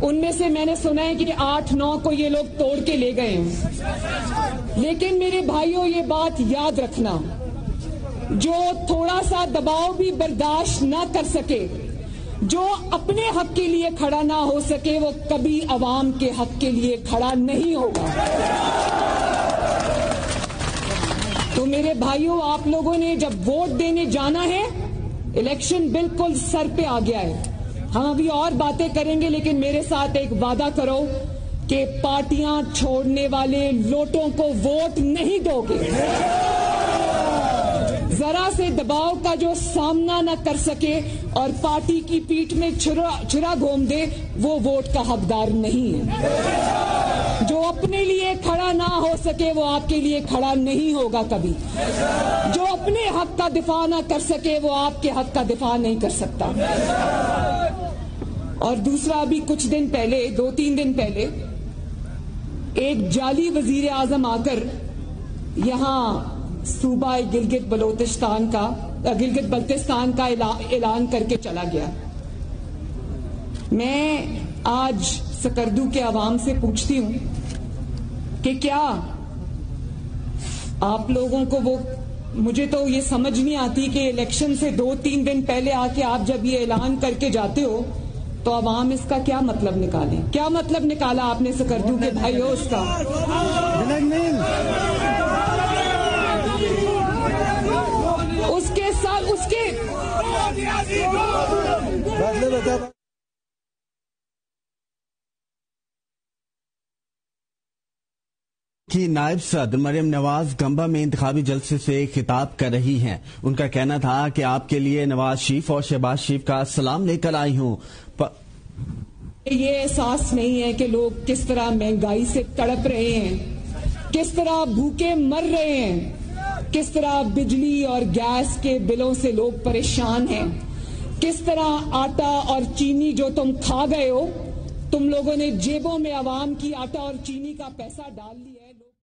ان میں سے میں نے سنا ہے کہ 8-9 کو یہ لوگ توڑ کے لے گئے ہیں. لیکن میرے بھائیوں یہ بات یاد رکھنا، جو تھوڑا سا دباؤ بھی برداشت نہ کر سکے، جو اپنے حق کے لیے کھڑا نہ ہو سکے، وہ کبھی عوام کے حق کے لیے کھڑا نہیں ہوگا. تو میرے بھائیوں، آپ لوگوں نے جب ووٹ دینے جانا ہے، الیکشن بالکل سر پہ آ گیا ہے. ہم ابھی اور باتیں کریں گے، لیکن میرے ساتھ ایک وعدہ کرو کہ پارٹیاں چھوڑنے والے لوٹوں کو ووٹ نہیں دو گے. ذرا سے دباؤ کا جو سامنا نہ کر سکے اور پارٹی کی پیٹھ میں چھرا گھوم دے، وہ ووٹ کا حقدار نہیں ہے. جو اپنے لیے کھڑا نہ ہو سکے، وہ آپ کے لیے کھڑا نہیں ہوگا کبھی. جو اپنے حق کا دفاع نہ کر سکے، وہ آپ کے حق کا دفاع نہیں کر سکتا. اور دوسرا، ابھی کچھ دن پہلے، 2-3 دن پہلے، ایک جعلی وزیر اعظم آ کر یہاں صوبہ گلگت بلتستان کا اعلان کر کے چلا گیا. میں آج سکردو کے عوام سے پوچھتی ہوں کہ کیا آپ لوگوں کو مجھے تو یہ سمجھ نہیں آتی کہ الیکشن سے 2-3 دن پہلے آ کے آپ جب یہ اعلان کر کے جاتے ہو تو عوام اس کا کیا مطلب نکالیں؟ کیا مطلب نکالا آپ نے سکردو کے بھائیوں اس کا؟ اس کے ساتھ کی نائب صدر مریم نواز گمبا میں انتخابی جلسے سے خطاب کر رہی ہیں. ان کا کہنا تھا کہ آپ کے لیے نواز شریف اور شہباز شریف کا سلام لے کر آئی ہوں. یہ احساس نہیں ہے کہ لوگ کس طرح مہنگائی سے تڑپ رہے ہیں، کس طرح بھوکے مر رہے ہیں، کس طرح بجلی اور گیس کے بلوں سے لوگ پریشان ہیں، کس طرح آٹا اور چینی جو تم کھا گئے ہو، تم لوگوں نے جیبوں میں عوام کی آٹا اور چینی کا پیسہ ڈال لیا ہے.